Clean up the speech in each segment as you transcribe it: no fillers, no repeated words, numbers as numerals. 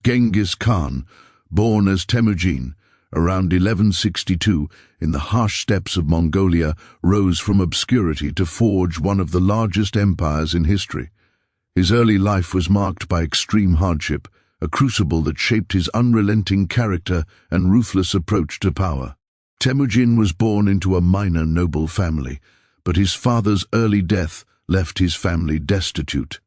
Genghis Khan, born as Temujin around 1162 in the harsh steppes of Mongolia, rose from obscurity to forge one of the largest empires in history. His early life was marked by extreme hardship, a crucible that shaped his unrelenting character and ruthless approach to power. Temujin was born into a minor noble family, but his father's early death left his family destitute.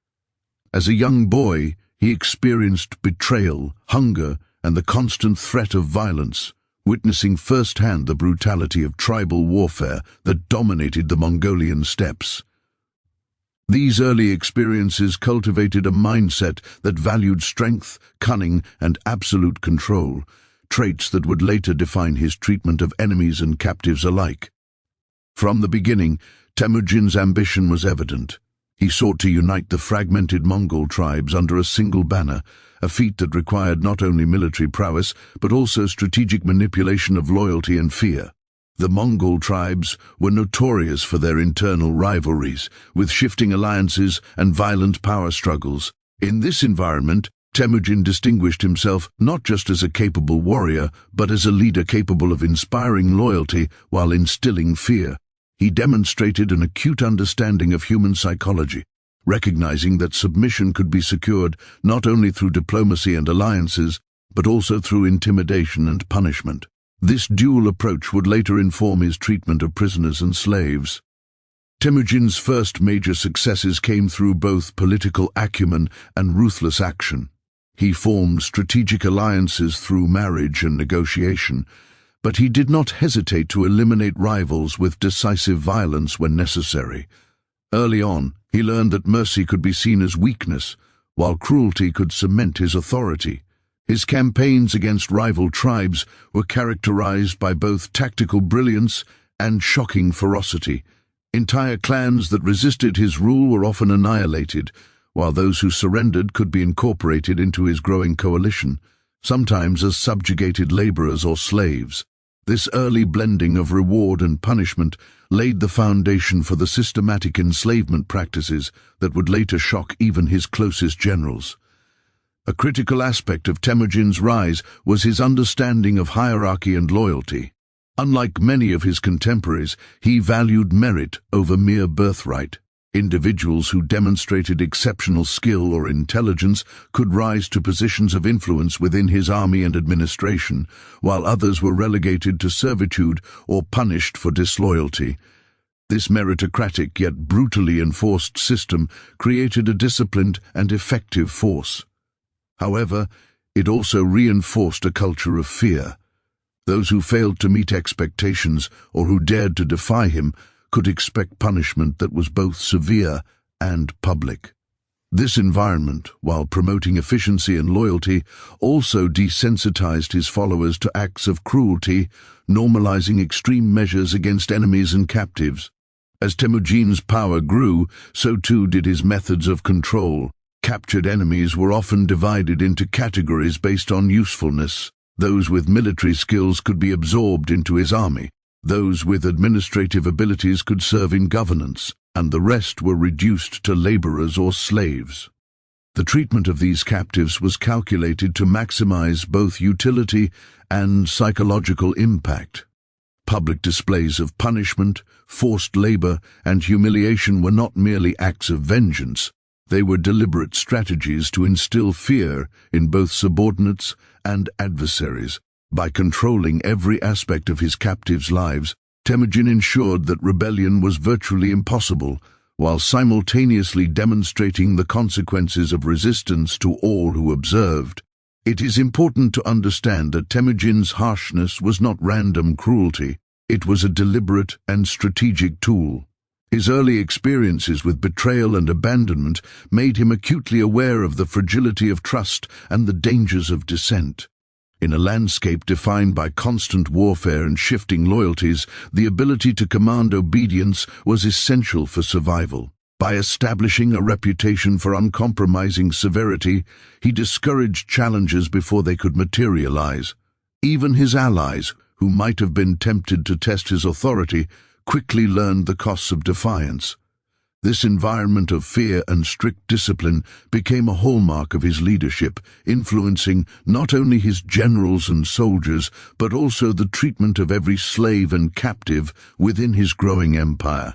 As a young boy, he experienced betrayal, hunger, and the constant threat of violence, witnessing firsthand the brutality of tribal warfare that dominated the Mongolian steppes. These early experiences cultivated a mindset that valued strength, cunning, and absolute control, traits that would later define his treatment of enemies and captives alike. From the beginning, Temujin's ambition was evident. He sought to unite the fragmented Mongol tribes under a single banner, a feat that required not only military prowess but also strategic manipulation of loyalty and fear. The Mongol tribes were notorious for their internal rivalries, with shifting alliances and violent power struggles. In this environment, Temujin distinguished himself not just as a capable warrior, but as a leader capable of inspiring loyalty while instilling fear. He demonstrated an acute understanding of human psychology, recognizing that submission could be secured not only through diplomacy and alliances, but also through intimidation and punishment. This dual approach would later inform his treatment of prisoners and slaves. Temujin's first major successes came through both political acumen and ruthless action. He formed strategic alliances through marriage and negotiation, but he did not hesitate to eliminate rivals with decisive violence when necessary. Early on, he learned that mercy could be seen as weakness, while cruelty could cement his authority. His campaigns against rival tribes were characterized by both tactical brilliance and shocking ferocity. Entire clans that resisted his rule were often annihilated, while those who surrendered could be incorporated into his growing coalition, sometimes as subjugated laborers or slaves. This early blending of reward and punishment laid the foundation for the systematic enslavement practices that would later shock even his closest generals. A critical aspect of Temujin's rise was his understanding of hierarchy and loyalty. Unlike many of his contemporaries, he valued merit over mere birthright. Individuals who demonstrated exceptional skill or intelligence could rise to positions of influence within his army and administration, while others were relegated to servitude or punished for disloyalty. This meritocratic yet brutally enforced system created a disciplined and effective force. However, it also reinforced a culture of fear. Those who failed to meet expectations or who dared to defy him could expect punishment that was both severe and public. This environment, while promoting efficiency and loyalty, also desensitized his followers to acts of cruelty, normalizing extreme measures against enemies and captives. As Temujin's power grew, so too did his methods of control. Captured enemies were often divided into categories based on usefulness. Those with military skills could be absorbed into his army. Those with administrative abilities could serve in governance, and the rest were reduced to laborers or slaves. The treatment of these captives was calculated to maximize both utility and psychological impact. Public displays of punishment, forced labor, and humiliation were not merely acts of vengeance. They were deliberate strategies to instill fear in both subordinates and adversaries. By controlling every aspect of his captives' lives, Temujin ensured that rebellion was virtually impossible, while simultaneously demonstrating the consequences of resistance to all who observed. It is important to understand that Temujin's harshness was not random cruelty. It was a deliberate and strategic tool. His early experiences with betrayal and abandonment made him acutely aware of the fragility of trust and the dangers of dissent. In a landscape defined by constant warfare and shifting loyalties, the ability to command obedience was essential for survival. By establishing a reputation for uncompromising severity, he discouraged challenges before they could materialize. Even his allies, who might have been tempted to test his authority, quickly learned the costs of defiance. This environment of fear and strict discipline became a hallmark of his leadership, influencing not only his generals and soldiers, but also the treatment of every slave and captive within his growing empire.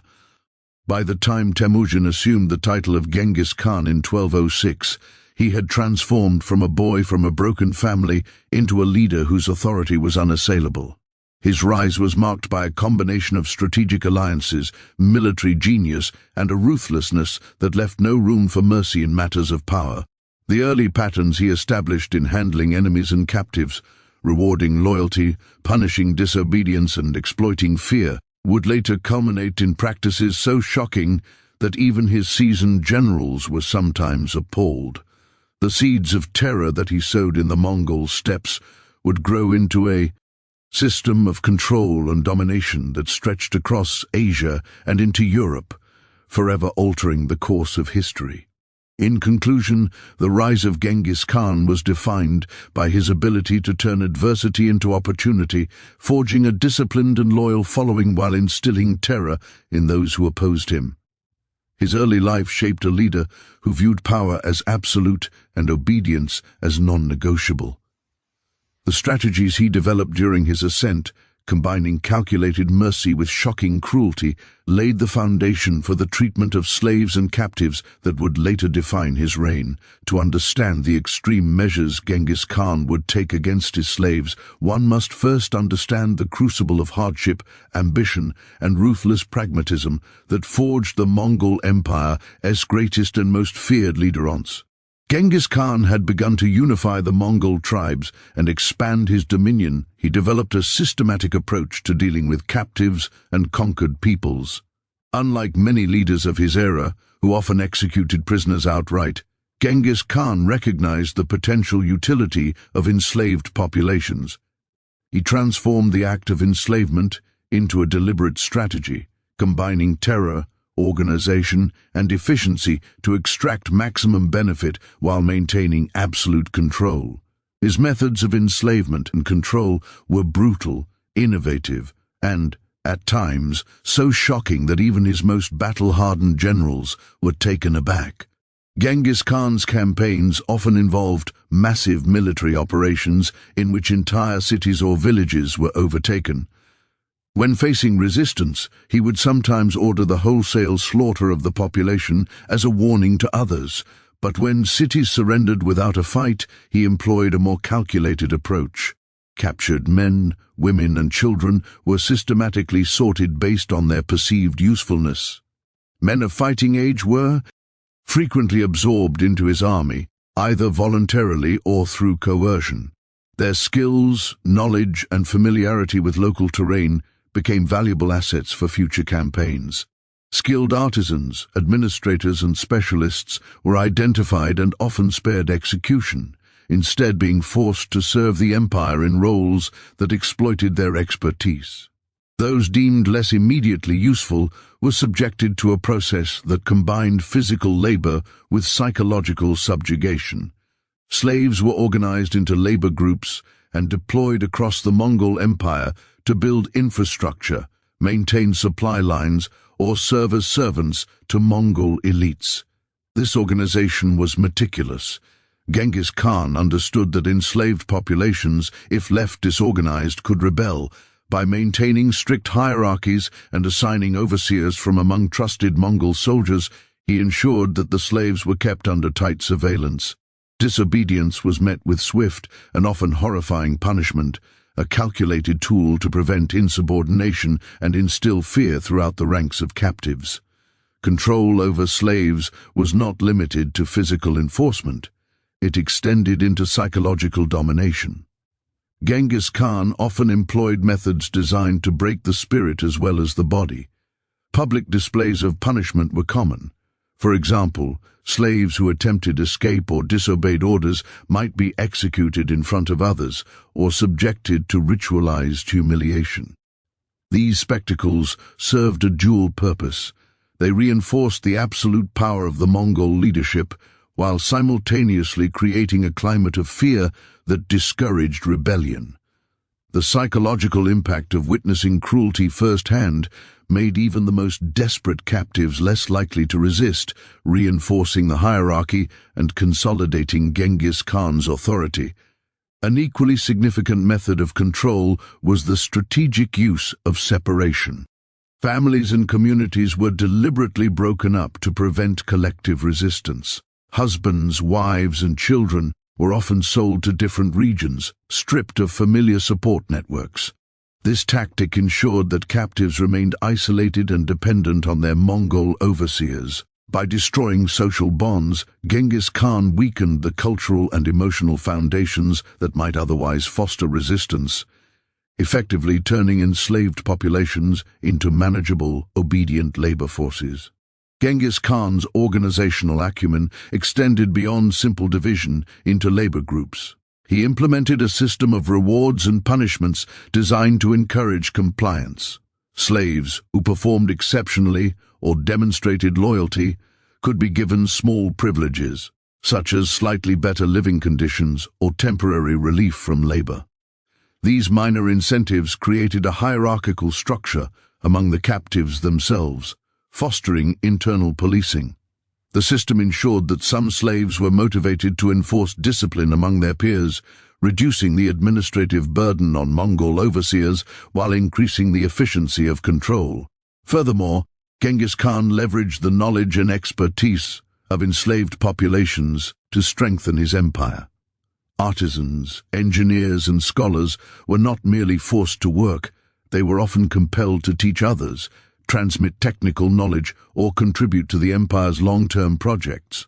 By the time Temujin assumed the title of Genghis Khan in 1206, he had transformed from a boy from a broken family into a leader whose authority was unassailable. His rise was marked by a combination of strategic alliances, military genius, and a ruthlessness that left no room for mercy in matters of power. The early patterns he established in handling enemies and captives, rewarding loyalty, punishing disobedience, and exploiting fear, would later culminate in practices so shocking that even his seasoned generals were sometimes appalled. The seeds of terror that he sowed in the Mongol steppes would grow into a system of control and domination that stretched across Asia and into Europe, forever altering the course of history. In conclusion, the rise of Genghis Khan was defined by his ability to turn adversity into opportunity, forging a disciplined and loyal following while instilling terror in those who opposed him. His early life shaped a leader who viewed power as absolute and obedience as non-negotiable. The strategies he developed during his ascent, combining calculated mercy with shocking cruelty, laid the foundation for the treatment of slaves and captives that would later define his reign. To understand the extreme measures Genghis Khan would take against his slaves, one must first understand the crucible of hardship, ambition, and ruthless pragmatism that forged the Mongol Empire's greatest and most feared leader. Genghis Khan had begun to unify the Mongol tribes and expand his dominion. He developed a systematic approach to dealing with captives and conquered peoples. Unlike many leaders of his era, who often executed prisoners outright, Genghis Khan recognized the potential utility of enslaved populations. He transformed the act of enslavement into a deliberate strategy, combining terror, organization, and efficiency to extract maximum benefit while maintaining absolute control. His methods of enslavement and control were brutal, innovative, and, at times, so shocking that even his most battle-hardened generals were taken aback. Genghis Khan's campaigns often involved massive military operations in which entire cities or villages were overtaken. When facing resistance, he would sometimes order the wholesale slaughter of the population as a warning to others, but when cities surrendered without a fight, he employed a more calculated approach. Captured men, women, and children were systematically sorted based on their perceived usefulness. Men of fighting age were frequently absorbed into his army, either voluntarily or through coercion. Their skills, knowledge, and familiarity with local terrain became valuable assets for future campaigns. Skilled artisans, administrators, and specialists were identified and often spared execution, instead being forced to serve the empire in roles that exploited their expertise. Those deemed less immediately useful were subjected to a process that combined physical labor with psychological subjugation. Slaves were organized into labor groups and deployed across the Mongol Empire to build infrastructure, maintain supply lines, or serve as servants to Mongol elites. This organization was meticulous. Genghis Khan understood that enslaved populations, if left disorganized, could rebel. By maintaining strict hierarchies and assigning overseers from among trusted Mongol soldiers, he ensured that the slaves were kept under tight surveillance. Disobedience was met with swift and often horrifying punishment, a calculated tool to prevent insubordination and instill fear throughout the ranks of captives. Control over slaves was not limited to physical enforcement. It extended into psychological domination. Genghis Khan often employed methods designed to break the spirit as well as the body. Public displays of punishment were common. For example, slaves who attempted escape or disobeyed orders might be executed in front of others or subjected to ritualized humiliation. These spectacles served a dual purpose. They reinforced the absolute power of the Mongol leadership while simultaneously creating a climate of fear that discouraged rebellion. The psychological impact of witnessing cruelty firsthand made even the most desperate captives less likely to resist, reinforcing the hierarchy and consolidating Genghis Khan's authority. An equally significant method of control was the strategic use of separation. Families and communities were deliberately broken up to prevent collective resistance. Husbands, wives, and children were often sold to different regions, stripped of familiar support networks. This tactic ensured that captives remained isolated and dependent on their Mongol overseers. By destroying social bonds, Genghis Khan weakened the cultural and emotional foundations that might otherwise foster resistance, effectively turning enslaved populations into manageable, obedient labor forces. Genghis Khan's organizational acumen extended beyond simple division into labor groups. He implemented a system of rewards and punishments designed to encourage compliance. Slaves who performed exceptionally or demonstrated loyalty could be given small privileges, such as slightly better living conditions or temporary relief from labor. These minor incentives created a hierarchical structure among the captives themselves, fostering internal policing. The system ensured that some slaves were motivated to enforce discipline among their peers, reducing the administrative burden on Mongol overseers while increasing the efficiency of control. Furthermore, Genghis Khan leveraged the knowledge and expertise of enslaved populations to strengthen his empire. Artisans, engineers, and scholars were not merely forced to work, they were often compelled to teach others, transmit technical knowledge, or contribute to the empire's long-term projects.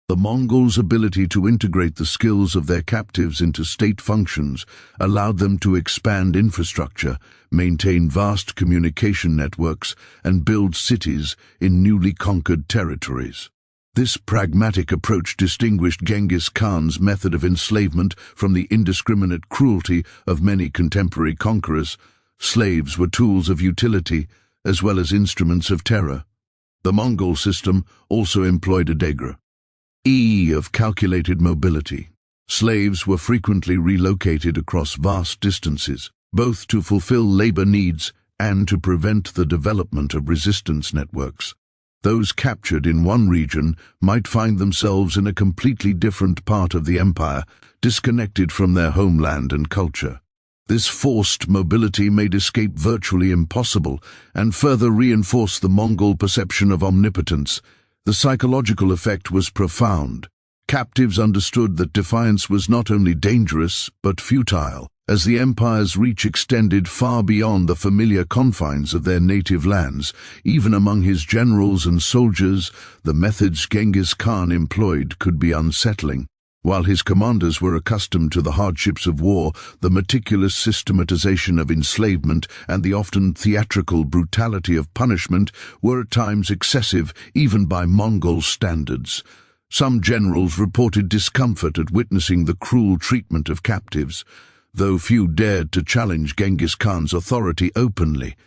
The Mongols' ability to integrate the skills of their captives into state functions allowed them to expand infrastructure, maintain vast communication networks, and build cities in newly conquered territories. This pragmatic approach distinguished Genghis Khan's method of enslavement from the indiscriminate cruelty of many contemporary conquerors. Slaves were tools of utility, as well as instruments of terror. The Mongol system also employed a degree of calculated mobility. Slaves were frequently relocated across vast distances, both to fulfill labor needs and to prevent the development of resistance networks. Those captured in one region might find themselves in a completely different part of the empire, disconnected from their homeland and culture. This forced mobility made escape virtually impossible and further reinforced the Mongol perception of omnipotence. The psychological effect was profound. Captives understood that defiance was not only dangerous but futile, as the empire's reach extended far beyond the familiar confines of their native lands. Even among his generals and soldiers, the methods Genghis Khan employed could be unsettling. While his commanders were accustomed to the hardships of war, the meticulous systematization of enslavement and the often theatrical brutality of punishment were at times excessive, even by Mongol standards. Some generals reported discomfort at witnessing the cruel treatment of captives, though few dared to challenge Genghis Khan's authority openly.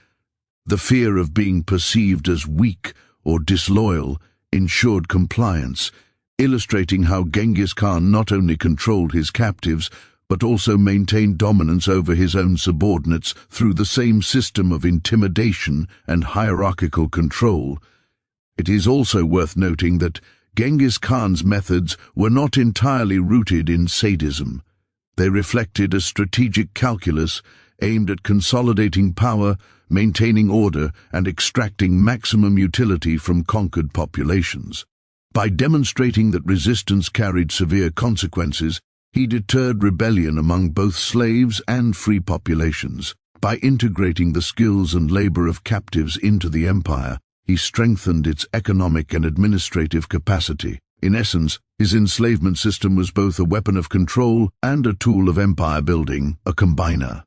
The fear of being perceived as weak or disloyal ensured compliance, illustrating how Genghis Khan not only controlled his captives, but also maintained dominance over his own subordinates through the same system of intimidation and hierarchical control. It is also worth noting that Genghis Khan's methods were not entirely rooted in sadism. They reflected a strategic calculus aimed at consolidating power, maintaining order, and extracting maximum utility from conquered populations. By demonstrating that resistance carried severe consequences, he deterred rebellion among both slaves and free populations. By integrating the skills and labor of captives into the empire, he strengthened its economic and administrative capacity. In essence, his enslavement system was both a weapon of control and a tool of empire building, a combiner.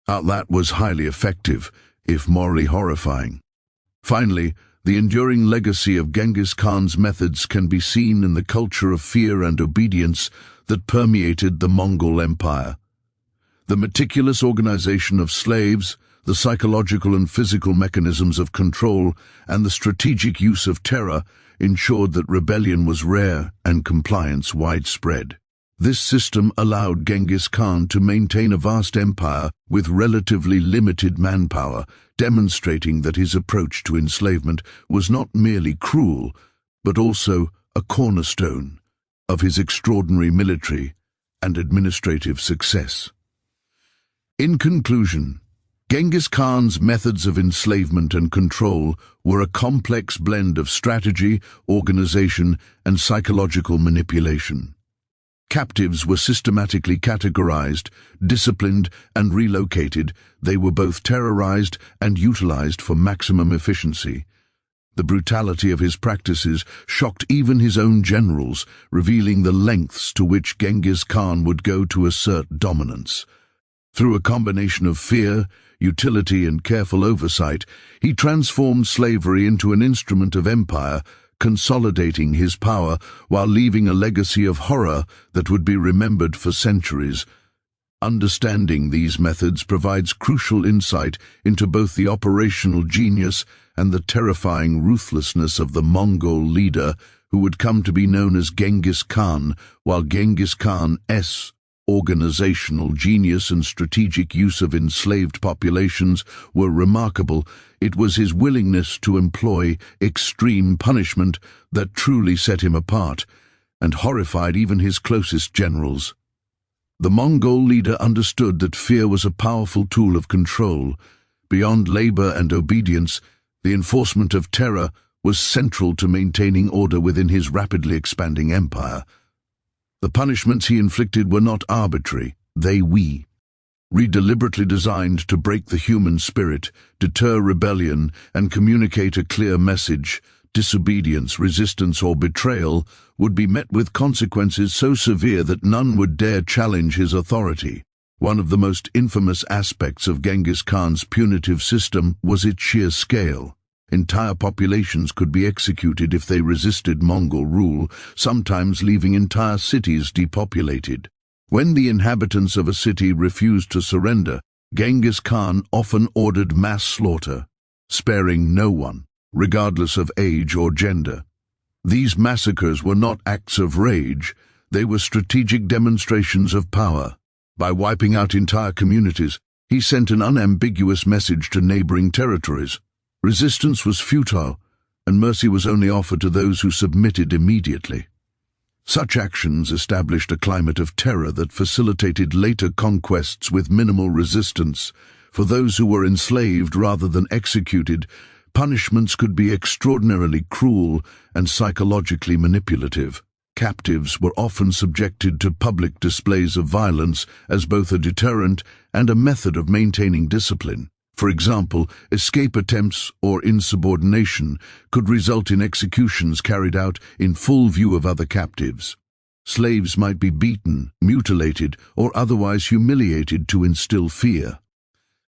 That was highly effective, if morally horrifying. Finally, the enduring legacy of Genghis Khan's methods can be seen in the culture of fear and obedience that permeated the Mongol Empire. The meticulous organization of slaves, the psychological and physical mechanisms of control, and the strategic use of terror ensured that rebellion was rare and compliance widespread. This system allowed Genghis Khan to maintain a vast empire with relatively limited manpower, demonstrating that his approach to enslavement was not merely cruel, but also a cornerstone of his extraordinary military and administrative success. In conclusion, Genghis Khan's methods of enslavement and control were a complex blend of strategy, organization, and psychological manipulation. Captives were systematically categorized, disciplined, and relocated. They were both terrorized and utilized for maximum efficiency. The brutality of his practices shocked even his own generals, revealing the lengths to which Genghis Khan would go to assert dominance. Through a combination of fear, utility, and careful oversight, he transformed slavery into an instrument of empire, consolidating his power while leaving a legacy of horror that would be remembered for centuries. Understanding these methods provides crucial insight into both the operational genius and the terrifying ruthlessness of the Mongol leader who would come to be known as Genghis Khan. While Genghis Khan's organizational genius and strategic use of enslaved populations were remarkable, it was his willingness to employ extreme punishment that truly set him apart and horrified even his closest generals. The Mongol leader understood that fear was a powerful tool of control. Beyond labor and obedience, the enforcement of terror was central to maintaining order within his rapidly expanding empire. The punishments he inflicted were not arbitrary, they were deliberately designed to break the human spirit, deter rebellion, and communicate a clear message. Disobedience, resistance, or betrayal would be met with consequences so severe that none would dare challenge his authority. One of the most infamous aspects of Genghis Khan's punitive system was its sheer scale. Entire populations could be executed if they resisted Mongol rule, sometimes leaving entire cities depopulated. When the inhabitants of a city refused to surrender, Genghis Khan often ordered mass slaughter, sparing no one, regardless of age or gender. These massacres were not acts of rage, they were strategic demonstrations of power. By wiping out entire communities, he sent an unambiguous message to neighboring territories. Resistance was futile, and mercy was only offered to those who submitted immediately. Such actions established a climate of terror that facilitated later conquests with minimal resistance. For those who were enslaved rather than executed, punishments could be extraordinarily cruel and psychologically manipulative. Captives were often subjected to public displays of violence as both a deterrent and a method of maintaining discipline. For example, escape attempts or insubordination could result in executions carried out in full view of other captives. Slaves might be beaten, mutilated, or otherwise humiliated to instill fear.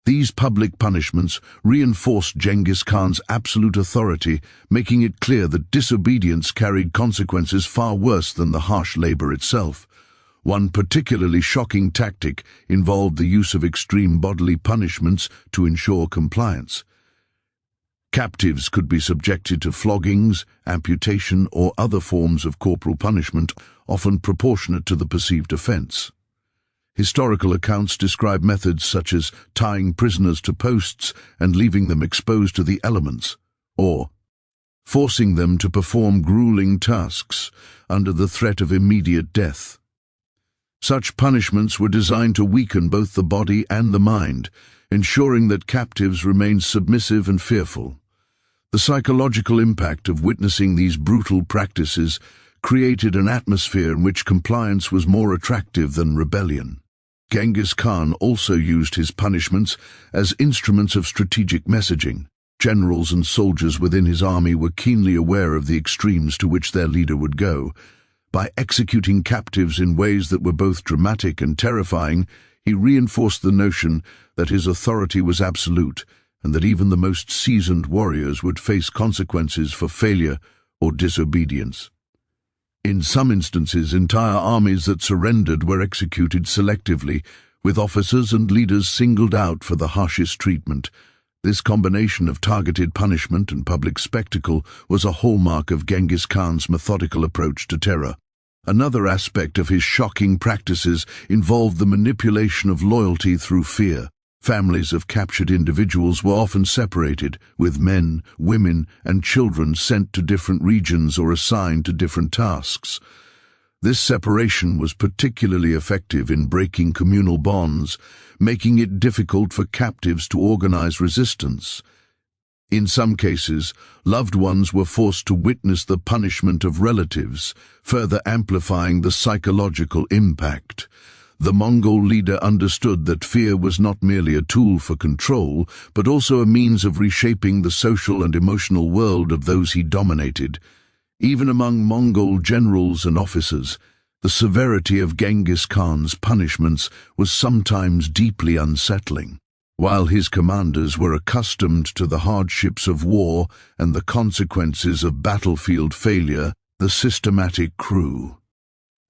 These public punishments reinforced Genghis Khan's absolute authority, making it clear that disobedience carried consequences far worse than the harsh labor itself. One particularly shocking tactic involved the use of extreme bodily punishments to ensure compliance. Captives could be subjected to floggings, amputation, or other forms of corporal punishment, often proportionate to the perceived offense. Historical accounts describe methods such as tying prisoners to posts and leaving them exposed to the elements, or forcing them to perform grueling tasks under the threat of immediate death. Such punishments were designed to weaken both the body and the mind, ensuring that captives remained submissive and fearful. The psychological impact of witnessing these brutal practices created an atmosphere in which compliance was more attractive than rebellion. Genghis Khan also used his punishments as instruments of strategic messaging. Generals and soldiers within his army were keenly aware of the extremes to which their leader would go. By executing captives in ways that were both dramatic and terrifying, he reinforced the notion that his authority was absolute and that even the most seasoned warriors would face consequences for failure or disobedience. In some instances, entire armies that surrendered were executed selectively, with officers and leaders singled out for the harshest treatment. This combination of targeted punishment and public spectacle was a hallmark of Genghis Khan's methodical approach to terror. Another aspect of his shocking practices involved the manipulation of loyalty through fear. Families of captured individuals were often separated, with men, women, and children sent to different regions or assigned to different tasks. This separation was particularly effective in breaking communal bonds, making it difficult for captives to organize resistance. In some cases, loved ones were forced to witness the punishment of relatives, further amplifying the psychological impact. The Mongol leader understood that fear was not merely a tool for control, but also a means of reshaping the social and emotional world of those he dominated. Even among Mongol generals and officers, the severity of Genghis Khan's punishments was sometimes deeply unsettling. While his commanders were accustomed to the hardships of war and the consequences of battlefield failure, the systematic cruelty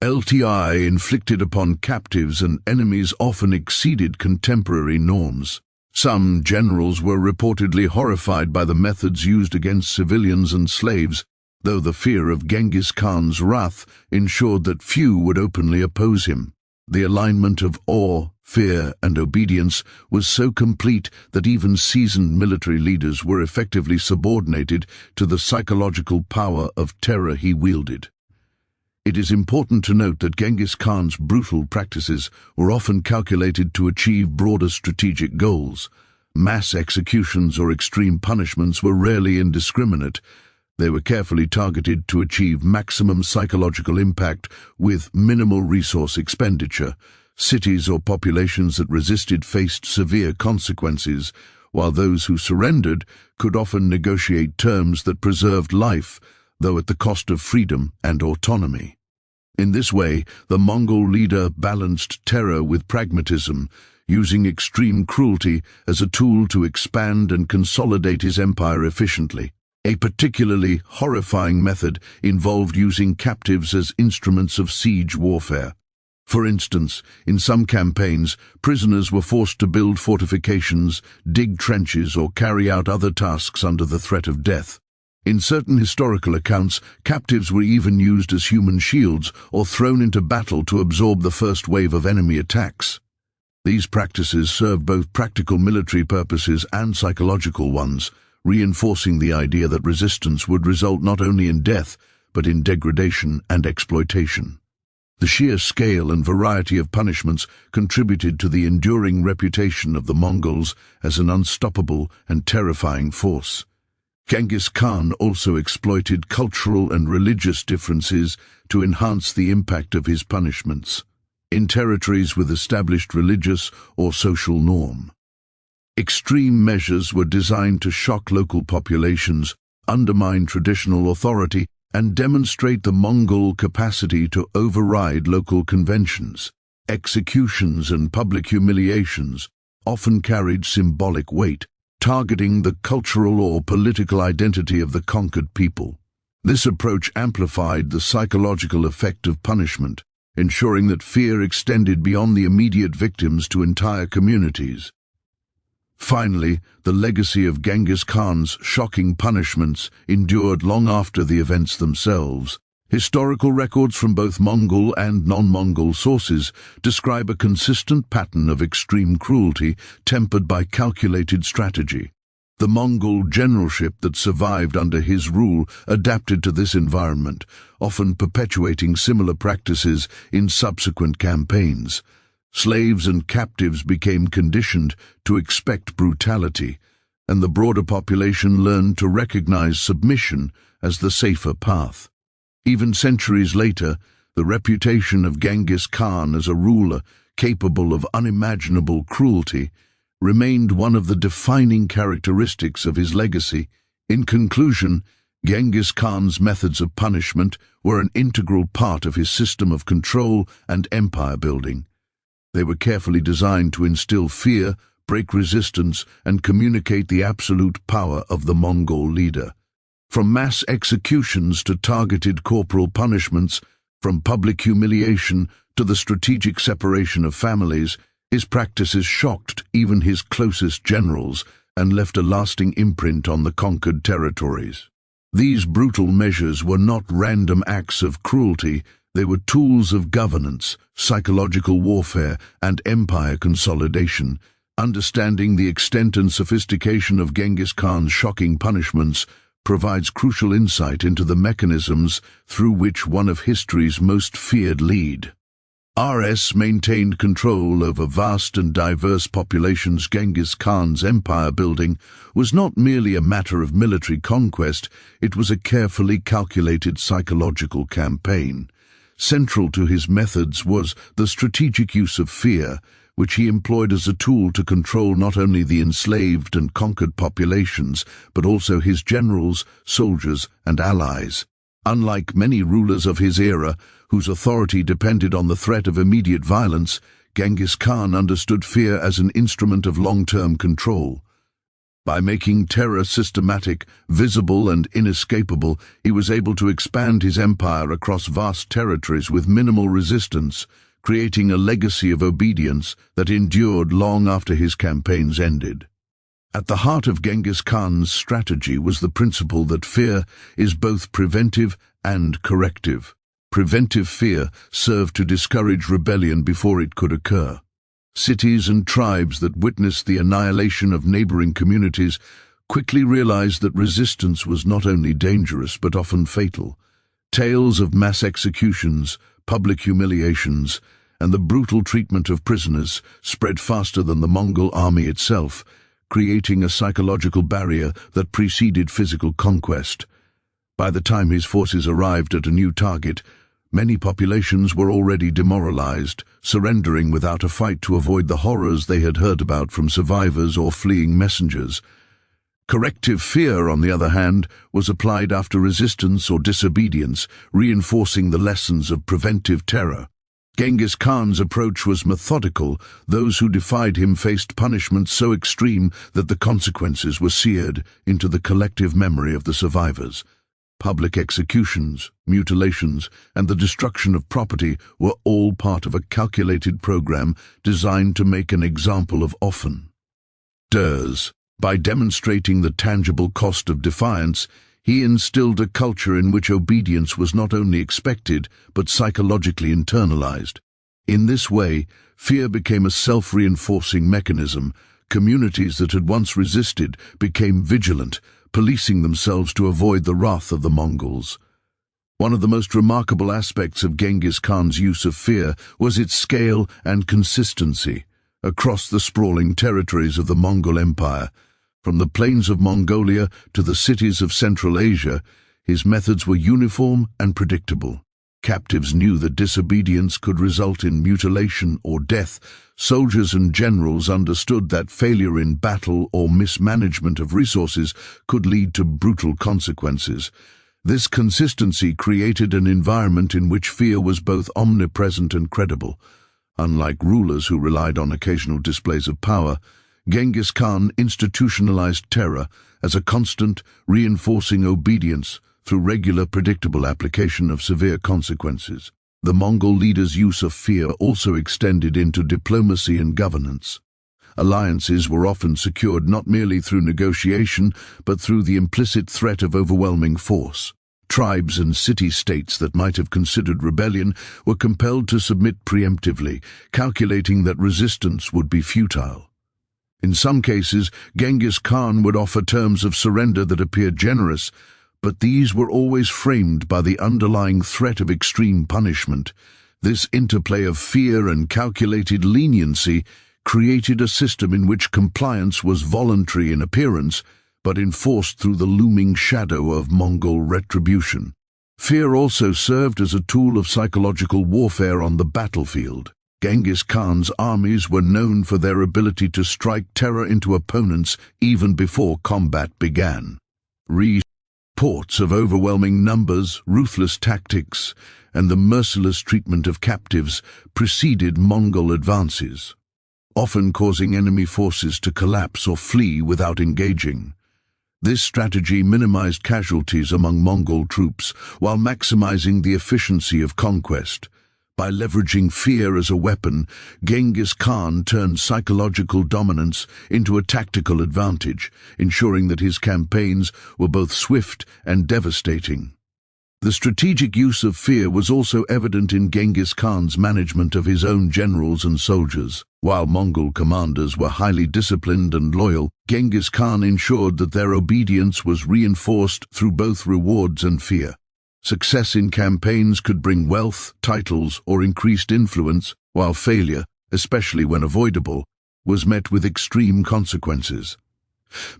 inflicted upon captives and enemies often exceeded contemporary norms. Some generals were reportedly horrified by the methods used against civilians and slaves, though the fear of Genghis Khan's wrath ensured that few would openly oppose him. The alignment of awe, fear, and obedience was so complete that even seasoned military leaders were effectively subordinated to the psychological power of terror he wielded. It is important to note that Genghis Khan's brutal practices were often calculated to achieve broader strategic goals. Mass executions or extreme punishments were rarely indiscriminate. They were carefully targeted to achieve maximum psychological impact with minimal resource expenditure. Cities or populations that resisted faced severe consequences, while those who surrendered could often negotiate terms that preserved life, though at the cost of freedom and autonomy. In this way, the Mongol leader balanced terror with pragmatism, using extreme cruelty as a tool to expand and consolidate his empire efficiently. A particularly horrifying method involved using captives as instruments of siege warfare. For instance, in some campaigns, prisoners were forced to build fortifications, dig trenches, or carry out other tasks under the threat of death. In certain historical accounts, captives were even used as human shields or thrown into battle to absorb the first wave of enemy attacks. These practices served both practical military purposes and psychological ones, reinforcing the idea that resistance would result not only in death, but in degradation and exploitation. The sheer scale and variety of punishments contributed to the enduring reputation of the Mongols as an unstoppable and terrifying force. Genghis Khan also exploited cultural and religious differences to enhance the impact of his punishments in territories with established religious or social norm. Extreme measures were designed to shock local populations, undermine traditional authority, and demonstrate the Mongol capacity to override local conventions. Executions and public humiliations often carried symbolic weight, targeting the cultural or political identity of the conquered people. This approach amplified the psychological effect of punishment, ensuring that fear extended beyond the immediate victims to entire communities. Finally, the legacy of Genghis Khan's shocking punishments endured long after the events themselves. Historical records from both Mongol and non-Mongol sources describe a consistent pattern of extreme cruelty tempered by calculated strategy. The Mongol generalship that survived under his rule adapted to this environment, often perpetuating similar practices in subsequent campaigns. Slaves and captives became conditioned to expect brutality, and the broader population learned to recognize submission as the safer path. Even centuries later, the reputation of Genghis Khan as a ruler capable of unimaginable cruelty remained one of the defining characteristics of his legacy. In conclusion, Genghis Khan's methods of punishment were an integral part of his system of control and empire building. They were carefully designed to instill fear, break resistance, and communicate the absolute power of the Mongol leader. From mass executions to targeted corporal punishments, from public humiliation to the strategic separation of families, his practices shocked even his closest generals and left a lasting imprint on the conquered territories. These brutal measures were not random acts of cruelty, They were tools of governance, psychological warfare, and empire consolidation. Understanding the extent and sophistication of Genghis Khan's shocking punishments provides crucial insight into the mechanisms through which one of history's most feared lead. RS maintained control over vast and diverse populations. Genghis Khan's empire building was not merely a matter of military conquest, it was a carefully calculated psychological campaign. Central to his methods was the strategic use of fear, which he employed as a tool to control not only the enslaved and conquered populations, but also his generals, soldiers, and allies. Unlike many rulers of his era, whose authority depended on the threat of immediate violence, Genghis Khan understood fear as an instrument of long-term control. By making terror systematic, visible, and inescapable, he was able to expand his empire across vast territories with minimal resistance, creating a legacy of obedience that endured long after his campaigns ended. At the heart of Genghis Khan's strategy was the principle that fear is both preventive and corrective. Preventive fear served to discourage rebellion before it could occur. Cities and tribes that witnessed the annihilation of neighboring communities quickly realized that resistance was not only dangerous but often fatal. Tales of mass executions, public humiliations, and the brutal treatment of prisoners spread faster than the Mongol army itself, creating a psychological barrier that preceded physical conquest. By the time his forces arrived at a new target, many populations were already demoralized, surrendering without a fight to avoid the horrors they had heard about from survivors or fleeing messengers. Corrective fear, on the other hand, was applied after resistance or disobedience, reinforcing the lessons of preventive terror. Genghis Khan's approach was methodical. Those who defied him faced punishment so extreme that the consequences were seared into the collective memory of the survivors. Public executions, mutilations, and the destruction of property were all part of a calculated program designed to make an example of offenders. By demonstrating the tangible cost of defiance, he instilled a culture in which obedience was not only expected, but psychologically internalized. In this way, fear became a self-reinforcing mechanism. Communities that had once resisted became vigilant, policing themselves to avoid the wrath of the Mongols. One of the most remarkable aspects of Genghis Khan's use of fear was its scale and consistency. Across the sprawling territories of the Mongol Empire, from the plains of Mongolia to the cities of Central Asia, his methods were uniform and predictable. Captives knew that disobedience could result in mutilation or death. Soldiers and generals understood that failure in battle or mismanagement of resources could lead to brutal consequences. This consistency created an environment in which fear was both omnipresent and credible. Unlike rulers who relied on occasional displays of power, Genghis Khan institutionalized terror as a constant, reinforcing obedience through regular, predictable application of severe consequences. The Mongol leaders' use of fear also extended into diplomacy and governance. Alliances were often secured not merely through negotiation, but through the implicit threat of overwhelming force. Tribes and city-states that might have considered rebellion were compelled to submit preemptively, calculating that resistance would be futile. In some cases, Genghis Khan would offer terms of surrender that appeared generous, but these were always framed by the underlying threat of extreme punishment. This interplay of fear and calculated leniency created a system in which compliance was voluntary in appearance, but enforced through the looming shadow of Mongol retribution. Fear also served as a tool of psychological warfare on the battlefield. Genghis Khan's armies were known for their ability to strike terror into opponents even before combat began. Reports of overwhelming numbers, ruthless tactics, and the merciless treatment of captives preceded Mongol advances, often causing enemy forces to collapse or flee without engaging. This strategy minimized casualties among Mongol troops while maximizing the efficiency of conquest. By leveraging fear as a weapon, Genghis Khan turned psychological dominance into a tactical advantage, ensuring that his campaigns were both swift and devastating. The strategic use of fear was also evident in Genghis Khan's management of his own generals and soldiers. While Mongol commanders were highly disciplined and loyal, Genghis Khan ensured that their obedience was reinforced through both rewards and fear. Success in campaigns could bring wealth, titles, or increased influence, while failure, especially when avoidable, was met with extreme consequences.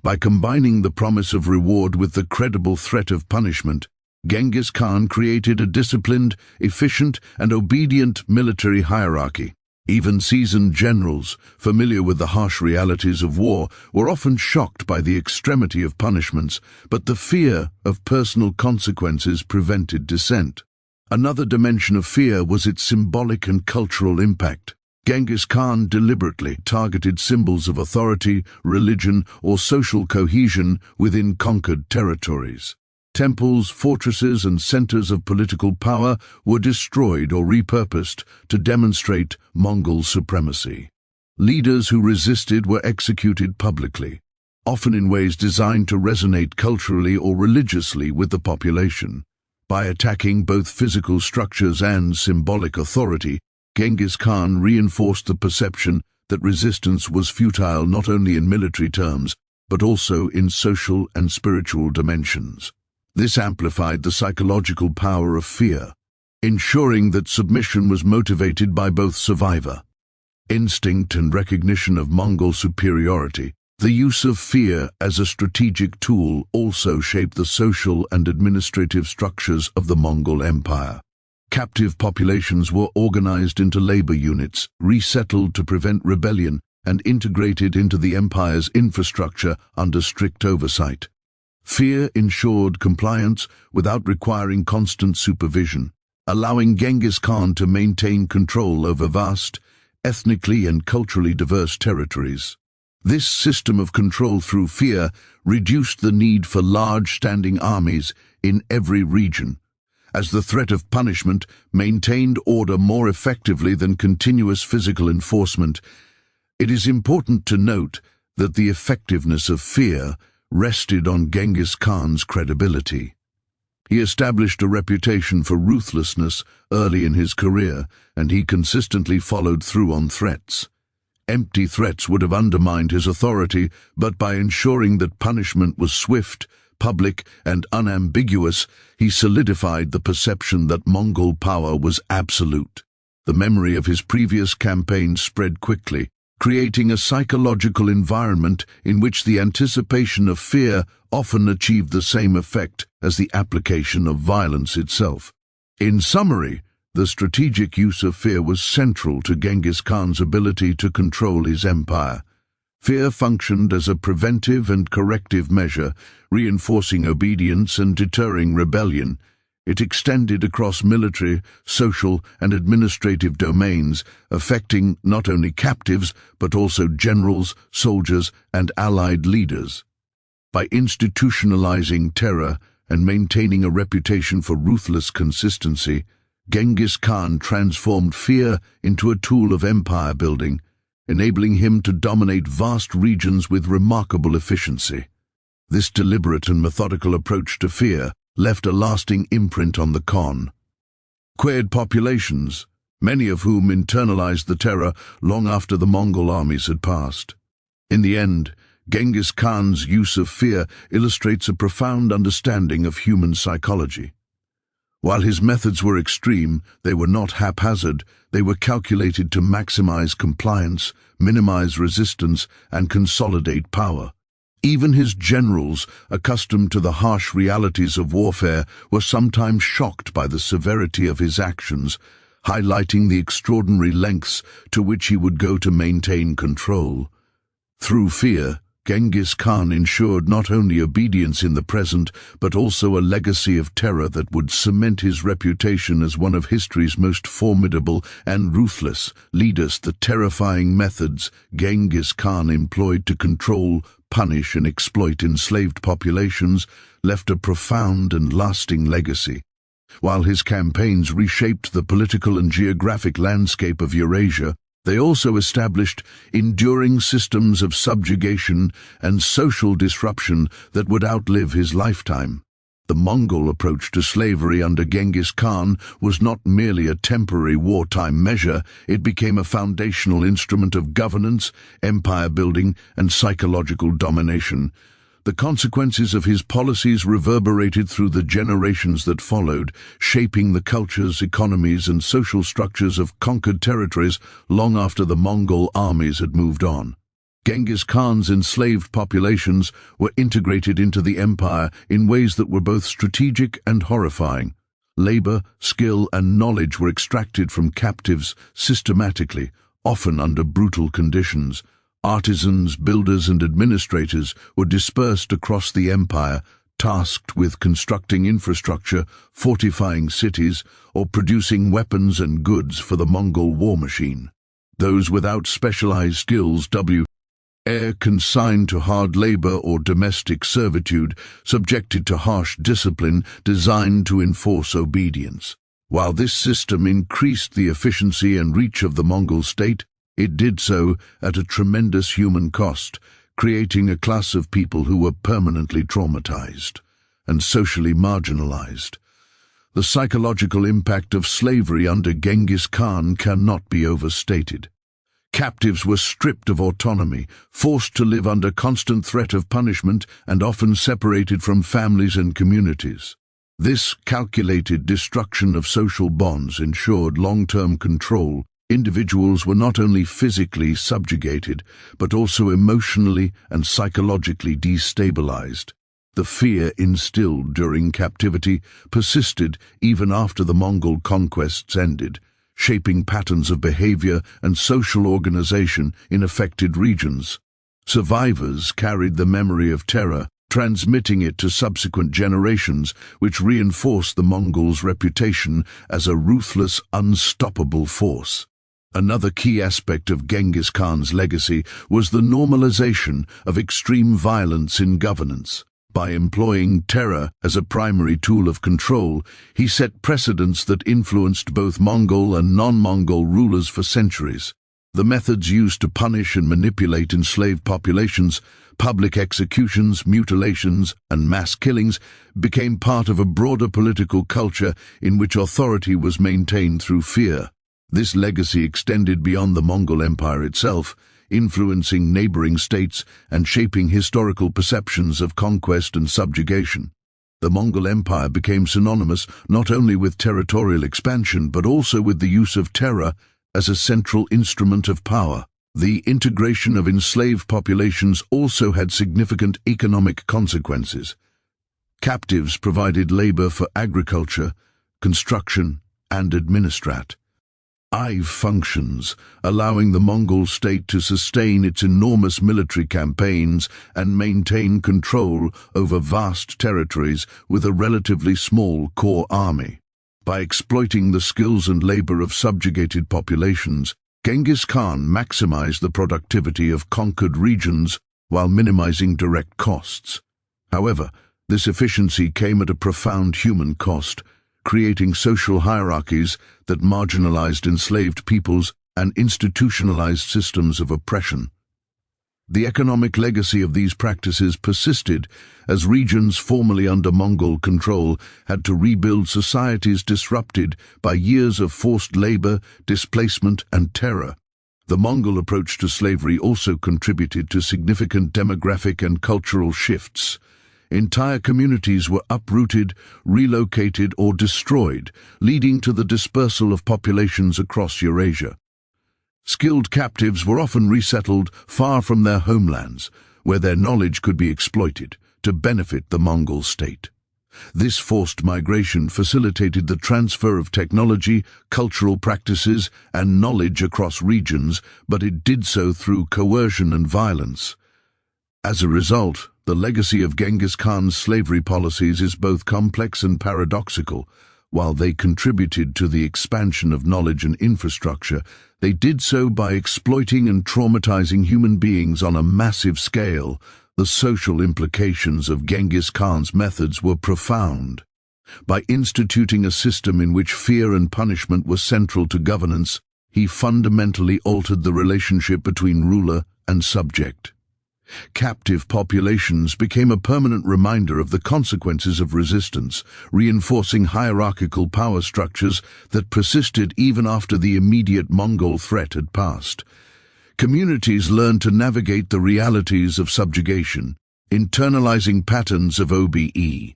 By combining the promise of reward with the credible threat of punishment, Genghis Khan created a disciplined, efficient, and obedient military hierarchy. Even seasoned generals, familiar with the harsh realities of war, were often shocked by the extremity of punishments, but the fear of personal consequences prevented dissent. Another dimension of fear was its symbolic and cultural impact. Genghis Khan deliberately targeted symbols of authority, religion, or social cohesion within conquered territories. Temples, fortresses, and centers of political power were destroyed or repurposed to demonstrate Mongol supremacy. Leaders who resisted were executed publicly, often in ways designed to resonate culturally or religiously with the population. By attacking both physical structures and symbolic authority, Genghis Khan reinforced the perception that resistance was futile not only in military terms, but also in social and spiritual dimensions. This amplified the psychological power of fear, ensuring that submission was motivated by both survivor instinct and recognition of Mongol superiority. The use of fear as a strategic tool also shaped the social and administrative structures of the Mongol Empire. Captive populations were organized into labor units, resettled to prevent rebellion, and integrated into the empire's infrastructure under strict oversight. Fear ensured compliance without requiring constant supervision, allowing Genghis Khan to maintain control over vast, ethnically and culturally diverse territories. This system of control through fear reduced the need for large standing armies in every region, as the threat of punishment maintained order more effectively than continuous physical enforcement. It is important to note that the effectiveness of fear rested on Genghis Khan's credibility. He established a reputation for ruthlessness early in his career, and he consistently followed through on threats. Empty threats would have undermined his authority, but by ensuring that punishment was swift, public, and unambiguous, he solidified the perception that Mongol power was absolute. The memory of his previous campaigns spread quickly, creating a psychological environment in which the anticipation of fear often achieved the same effect as the application of violence itself. In summary, the strategic use of fear was central to Genghis Khan's ability to control his empire. Fear functioned as a preventive and corrective measure, reinforcing obedience and deterring rebellion. It extended across military, social, and administrative domains, affecting not only captives but also generals, soldiers, and allied leaders. By institutionalizing terror and maintaining a reputation for ruthless consistency, Genghis Khan transformed fear into a tool of empire building, enabling him to dominate vast regions with remarkable efficiency. This deliberate and methodical approach to fear left a lasting imprint on the conquered populations, many of whom internalized the terror long after the Mongol armies had passed. In the end, Genghis Khan's use of fear illustrates a profound understanding of human psychology. While his methods were extreme, they were not haphazard. They were calculated to maximize compliance, minimize resistance, and consolidate power. Even his generals, accustomed to the harsh realities of warfare, were sometimes shocked by the severity of his actions, highlighting the extraordinary lengths to which he would go to maintain control. Through fear, Genghis Khan ensured not only obedience in the present, but also a legacy of terror that would cement his reputation as one of history's most formidable and ruthless leaders. The terrifying methods Genghis Khan employed to control, punish, and exploit enslaved populations left a profound and lasting legacy. While his campaigns reshaped the political and geographic landscape of Eurasia, they also established enduring systems of subjugation and social disruption that would outlive his lifetime. The Mongol approach to slavery under Genghis Khan was not merely a temporary wartime measure, it became a foundational instrument of governance, empire building, and psychological domination. The consequences of his policies reverberated through the generations that followed, shaping the cultures, economies, and social structures of conquered territories long after the Mongol armies had moved on. Genghis Khan's enslaved populations were integrated into the empire in ways that were both strategic and horrifying. Labor, skill, and knowledge were extracted from captives systematically, often under brutal conditions. Artisans, builders, and administrators were dispersed across the empire, tasked with constructing infrastructure, fortifying cities, or producing weapons and goods for the Mongol war machine. Those without specialized skills were consigned to hard labor or domestic servitude, subjected to harsh discipline designed to enforce obedience. While this system increased the efficiency and reach of the Mongol state, it did so at a tremendous human cost, creating a class of people who were permanently traumatized and socially marginalized. The psychological impact of slavery under Genghis Khan cannot be overstated. Captives were stripped of autonomy, forced to live under constant threat of punishment, and often separated from families and communities. This calculated destruction of social bonds ensured long-term control. Individuals were not only physically subjugated, but also emotionally and psychologically destabilized. The fear instilled during captivity persisted even after the Mongol conquests ended, shaping patterns of behavior and social organization in affected regions. Survivors carried the memory of terror, transmitting it to subsequent generations, which reinforced the Mongols' reputation as a ruthless, unstoppable force. Another key aspect of Genghis Khan's legacy was the normalization of extreme violence in governance. By employing terror as a primary tool of control, he set precedents that influenced both Mongol and non-Mongol rulers for centuries. The methods used to punish and manipulate enslaved populations, public executions, mutilations, and mass killings, became part of a broader political culture in which authority was maintained through fear. This legacy extended beyond the Mongol Empire itself, influencing neighboring states and shaping historical perceptions of conquest and subjugation. The Mongol Empire became synonymous not only with territorial expansion but also with the use of terror as a central instrument of power. The integration of enslaved populations also had significant economic consequences. Captives provided labor for agriculture, construction, and administrative functions, allowing the Mongol state to sustain its enormous military campaigns and maintain control over vast territories with a relatively small core army. By exploiting the skills and labor of subjugated populations, Genghis Khan maximized the productivity of conquered regions while minimizing direct costs. However, this efficiency came at a profound human cost, creating social hierarchies that marginalized enslaved peoples and institutionalized systems of oppression. The economic legacy of these practices persisted as regions formerly under Mongol control had to rebuild societies disrupted by years of forced labor, displacement, and terror. The Mongol approach to slavery also contributed to significant demographic and cultural shifts. Entire communities were uprooted, relocated, or destroyed, leading to the dispersal of populations across Eurasia. Skilled captives were often resettled far from their homelands, where their knowledge could be exploited to benefit the Mongol state. This forced migration facilitated the transfer of technology, cultural practices, and knowledge across regions, but it did so through coercion and violence. As a result, the legacy of Genghis Khan's slavery policies is both complex and paradoxical. While they contributed to the expansion of knowledge and infrastructure, they did so by exploiting and traumatizing human beings on a massive scale. The social implications of Genghis Khan's methods were profound. By instituting a system in which fear and punishment were central to governance, he fundamentally altered the relationship between ruler and subject. Captive populations became a permanent reminder of the consequences of resistance, reinforcing hierarchical power structures that persisted even after the immediate Mongol threat had passed. Communities learned to navigate the realities of subjugation, internalizing patterns of obedience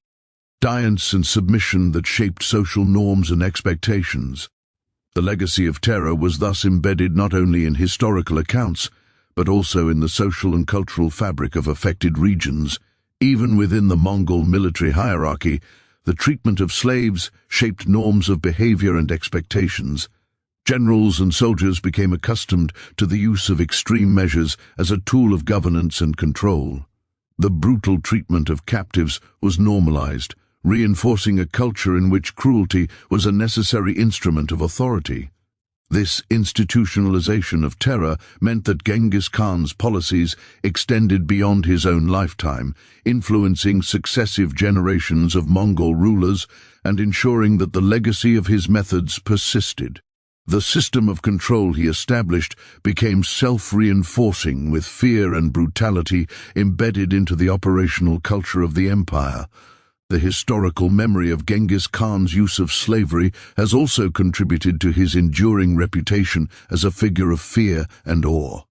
and submission that shaped social norms and expectations. The legacy of terror was thus embedded not only in historical accounts, but also in the social and cultural fabric of affected regions. Even within the Mongol military hierarchy, the treatment of slaves shaped norms of behavior and expectations. Generals and soldiers became accustomed to the use of extreme measures as a tool of governance and control. The brutal treatment of captives was normalized, reinforcing a culture in which cruelty was a necessary instrument of authority. This institutionalization of terror meant that Genghis Khan's policies extended beyond his own lifetime, influencing successive generations of Mongol rulers and ensuring that the legacy of his methods persisted. The system of control he established became self-reinforcing, with fear and brutality embedded into the operational culture of the empire. The historical memory of Genghis Khan's use of slavery has also contributed to his enduring reputation as a figure of fear and awe.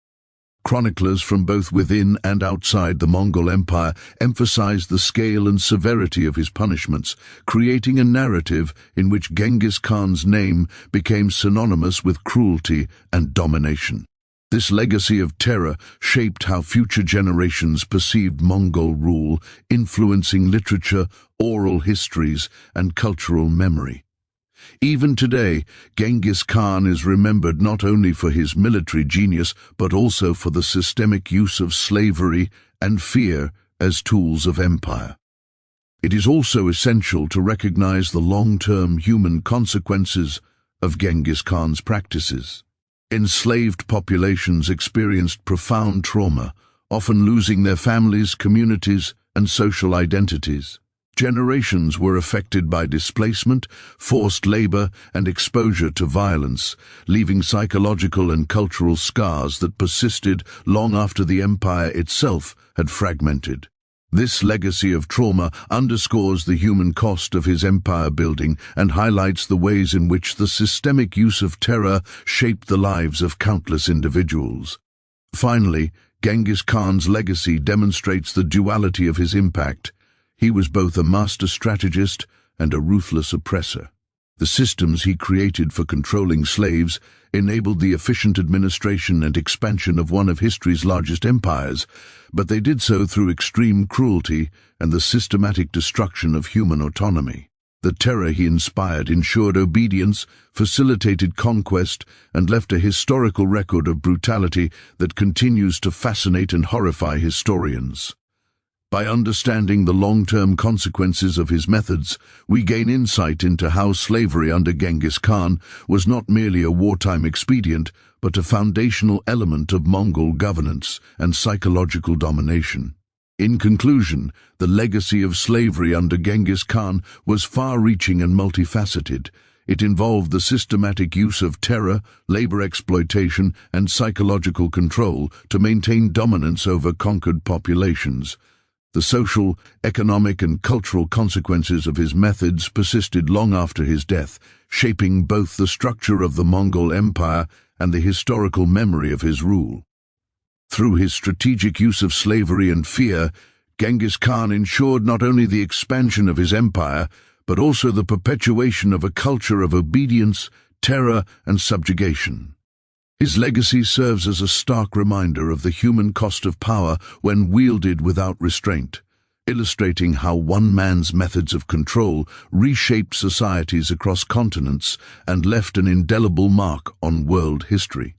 Chroniclers from both within and outside the Mongol Empire emphasized the scale and severity of his punishments, creating a narrative in which Genghis Khan's name became synonymous with cruelty and domination. This legacy of terror shaped how future generations perceived Mongol rule, influencing literature, oral histories, and cultural memory. Even today, Genghis Khan is remembered not only for his military genius, but also for the systemic use of slavery and fear as tools of empire. It is also essential to recognize the long-term human consequences of Genghis Khan's practices. Enslaved populations experienced profound trauma, often losing their families, communities, and social identities. Generations were affected by displacement, forced labor, and exposure to violence, leaving psychological and cultural scars that persisted long after the empire itself had fragmented. This legacy of trauma underscores the human cost of his empire building and highlights the ways in which the systemic use of terror shaped the lives of countless individuals. Finally, Genghis Khan's legacy demonstrates the duality of his impact. He was both a master strategist and a ruthless oppressor. The systems he created for controlling slaves enabled the efficient administration and expansion of one of history's largest empires, but they did so through extreme cruelty and the systematic destruction of human autonomy. The terror he inspired ensured obedience, facilitated conquest, and left a historical record of brutality that continues to fascinate and horrify historians. By understanding the long-term consequences of his methods, we gain insight into how slavery under Genghis Khan was not merely a wartime expedient, but a foundational element of Mongol governance and psychological domination. In conclusion, the legacy of slavery under Genghis Khan was far-reaching and multifaceted. It involved the systematic use of terror, labor exploitation, and psychological control to maintain dominance over conquered populations. The social, economic, and cultural consequences of his methods persisted long after his death, shaping both the structure of the Mongol Empire and the historical memory of his rule. Through his strategic use of slavery and fear, Genghis Khan ensured not only the expansion of his empire, but also the perpetuation of a culture of obedience, terror, and subjugation. His legacy serves as a stark reminder of the human cost of power when wielded without restraint, illustrating how one man's methods of control reshaped societies across continents and left an indelible mark on world history.